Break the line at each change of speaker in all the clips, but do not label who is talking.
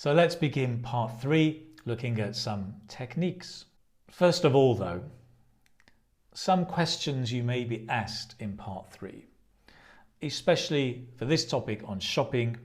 So let's begin part 3, looking at some techniques. First of all though, some questions you may be asked in part 3, especially for this topic on shopping.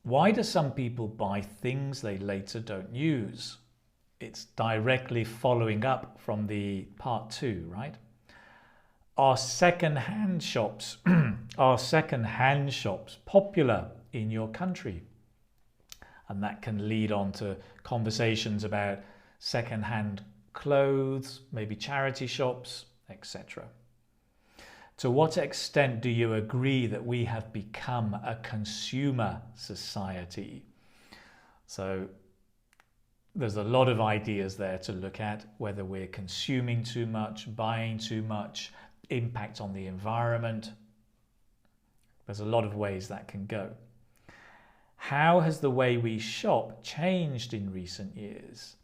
Why do some people buy things they later don't use? It's directly following up from the part 2, right? Are second-hand shops popular in your country? And that can lead on to conversations about second-hand clothes, maybe charity shops, etc. To what extent do you agree that we have become a consumer society? So there's a lot of ideas there to look at, whether we're consuming too much, buying too much, impact on the environment. There's a lot of ways that can go. How has the way we shop changed in recent years?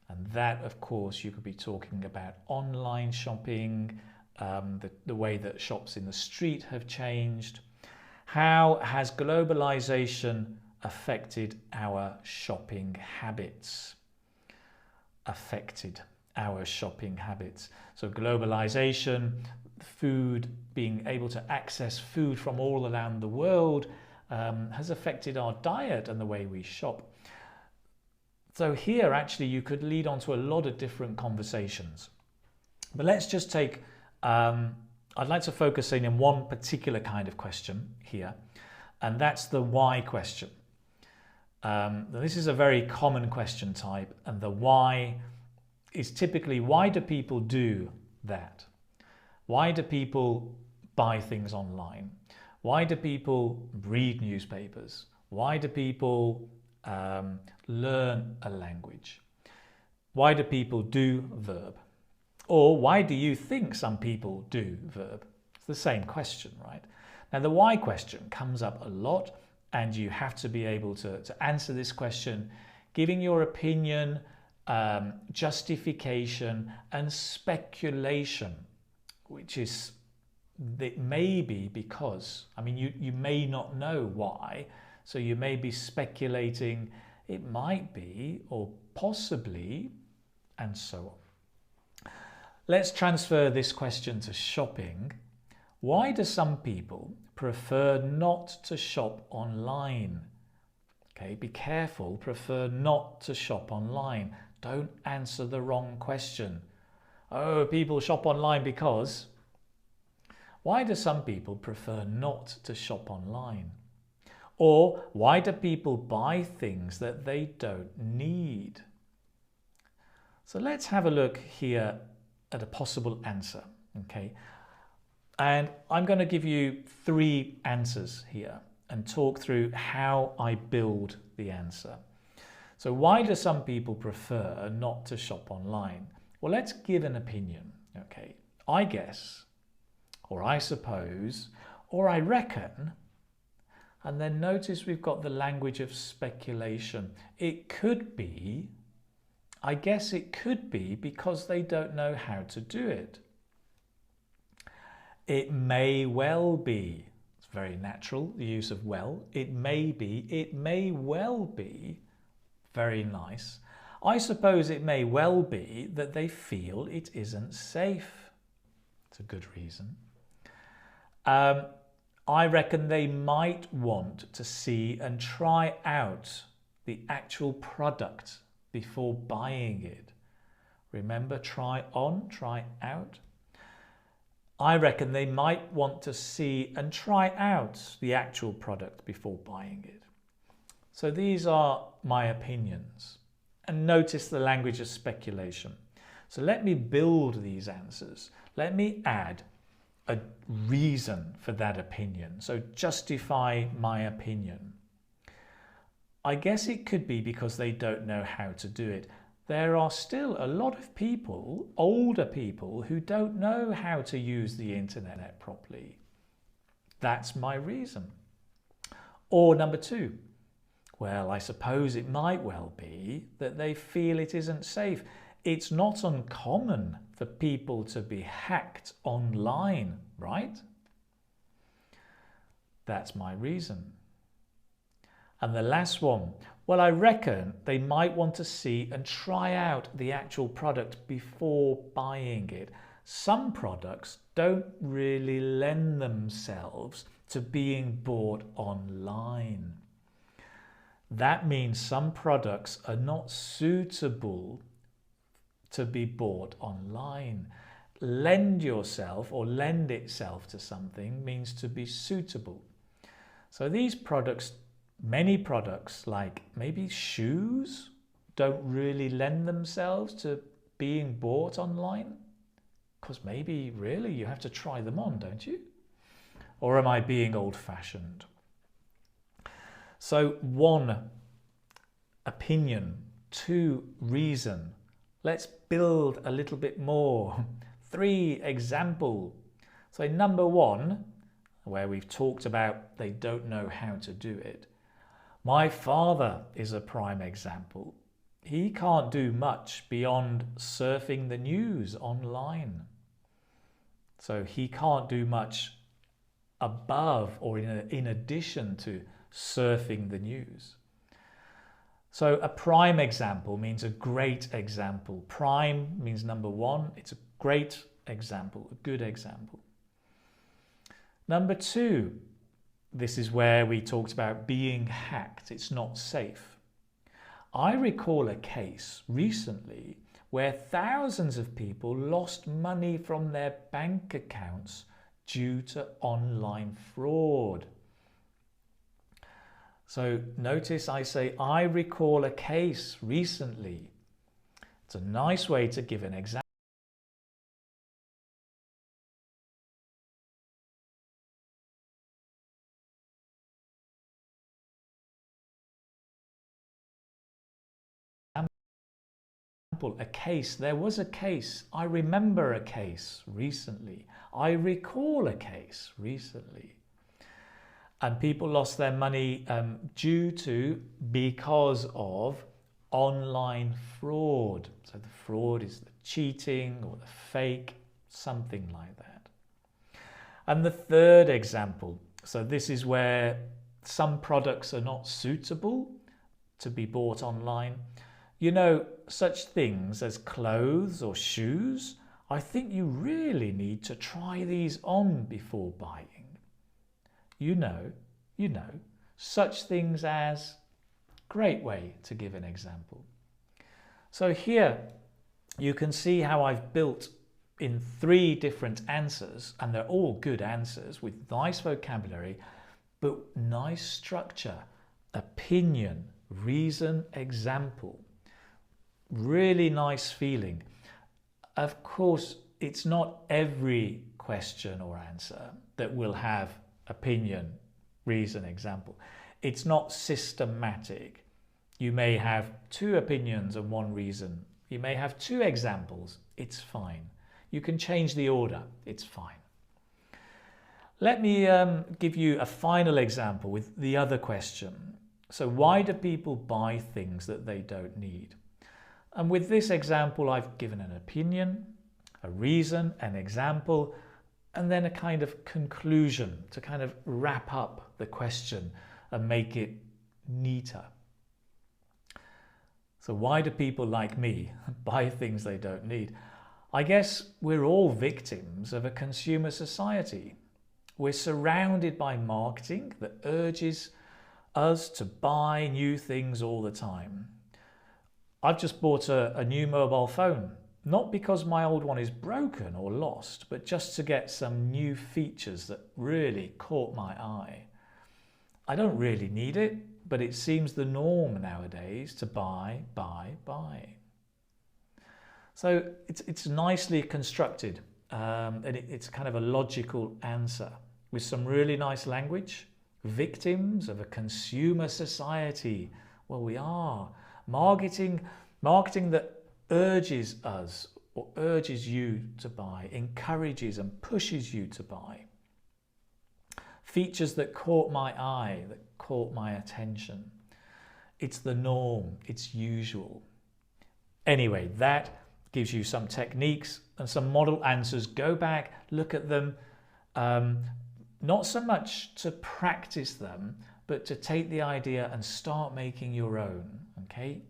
And that, of course, you could be talking about online shopping, the way that shops in the street have changed. How has globalization affected our shopping habits? So globalization, food, being able to access food from all around the world, has affected our diet and the way we shop. So here actually you could lead on to a lot of different conversations. But let's just take, I'd like to focus in on one particular kind of question here, and that's the why question. This is a very common question type, and the why is typically, why do people do that? Why do people buy things online? Why do people read newspapers? Why do people learn a language? Why do people do verb? Or why do you think some people do verb? It's the same question, right? Now the why question comes up a lot, and you have to be able to answer this question, giving your opinion, justification and speculation, which is, it may be because, I mean, you may not know why, so you may be speculating it might be, or possibly, and so on. Let's transfer this question to shopping. Why do some people prefer not to shop online? Okay, be careful, prefer not to shop online. Don't answer the wrong question. Oh, people shop online because... Why do some people prefer not to shop online? Or why do people buy things that they don't need? So let's have a look here at a possible answer, okay? And I'm going to give you 3 answers here and talk through how I build the answer. So why do some people prefer not to shop online? Well, let's give an opinion, okay? I guess, or I suppose, or I reckon, and then notice we've got the language of speculation. It could be, I guess it could be because they don't know how to do it. It may well be, it's very natural, the use of well. It may well be, very nice. I suppose it may well be that they feel it isn't safe. It's a good reason. I reckon they might want to see and try out the actual product before buying it. Remember, try on, try out. I reckon they might want to see and try out the actual product before buying it. So these are my opinions. And notice the language of speculation. So let me build these answers. Let me add a reason for that opinion. So justify my opinion. I guess it could be because they don't know how to do it. There are still a lot of people, older people, who don't know how to use the internet properly. That's my reason. Or number 2, well, I suppose it might well be that they feel it isn't safe. It's not uncommon for people to be hacked online, right? That's my reason. And the last one, well, I reckon they might want to see and try out the actual product before buying it. Some products don't really lend themselves to being bought online. That means some products are not suitable to be bought online. Lend yourself or lend itself to something means to be suitable. So these products, many products like maybe shoes, don't really lend themselves to being bought online. Because maybe really you have to try them on, don't you? Or am I being old-fashioned? So 1, opinion. 2, reason. Let's build a little bit more. 3, example. So number 1, where we've talked about they don't know how to do it. My father is a prime example. He can't do much beyond surfing the news online. So he can't do much above or in addition to surfing the news. So a prime example means a great example. Prime means number 1. It's a great example, a good example. Number 2, this is where we talked about being hacked. It's not safe. I recall a case recently where thousands of people lost money from their bank accounts due to online fraud. So notice I say, I recall a case recently. It's a nice way to give an example. A case, there was a case, I remember a case recently, I recall a case recently, and people lost their money because of online fraud. So the fraud is the cheating or the fake, something like that. And the third example, so this is where some products are not suitable to be bought online. You know, such things as clothes or shoes, I think you really need to try these on before buying. You know, such things as, great way to give an example. So here you can see how I've built in 3 different answers, and they're all good answers with nice vocabulary, but nice structure, opinion, reason, example. Really nice feeling. Of course, it's not every question or answer that will have opinion, reason, example. It's not systematic. You may have 2 opinions and 1 reason. You may have 2 examples. It's fine. You can change the order. It's fine. Let me give you a final example with the other question. So why do people buy things that they don't need? And with this example, I've given an opinion, a reason, an example, and then a kind of conclusion to kind of wrap up the question and make it neater. So why do people like me buy things they don't need? I guess we're all victims of a consumer society. We're surrounded by marketing that urges us to buy new things all the time. I've just bought a new mobile phone, not because my old one is broken or lost, but just to get some new features that really caught my eye. I don't really need it, but it seems the norm nowadays to buy. So it's nicely constructed, and it's kind of a logical answer with some really nice language. Victims of a consumer society. Well, we are. Marketing that urges us or urges you to buy, encourages and pushes you to buy. Features that caught my eye, that caught my attention. It's the norm, it's usual. Anyway, that gives you some techniques and some model answers. Go back, look at them, not so much to practice them, but to take the idea and start making your own. Okay.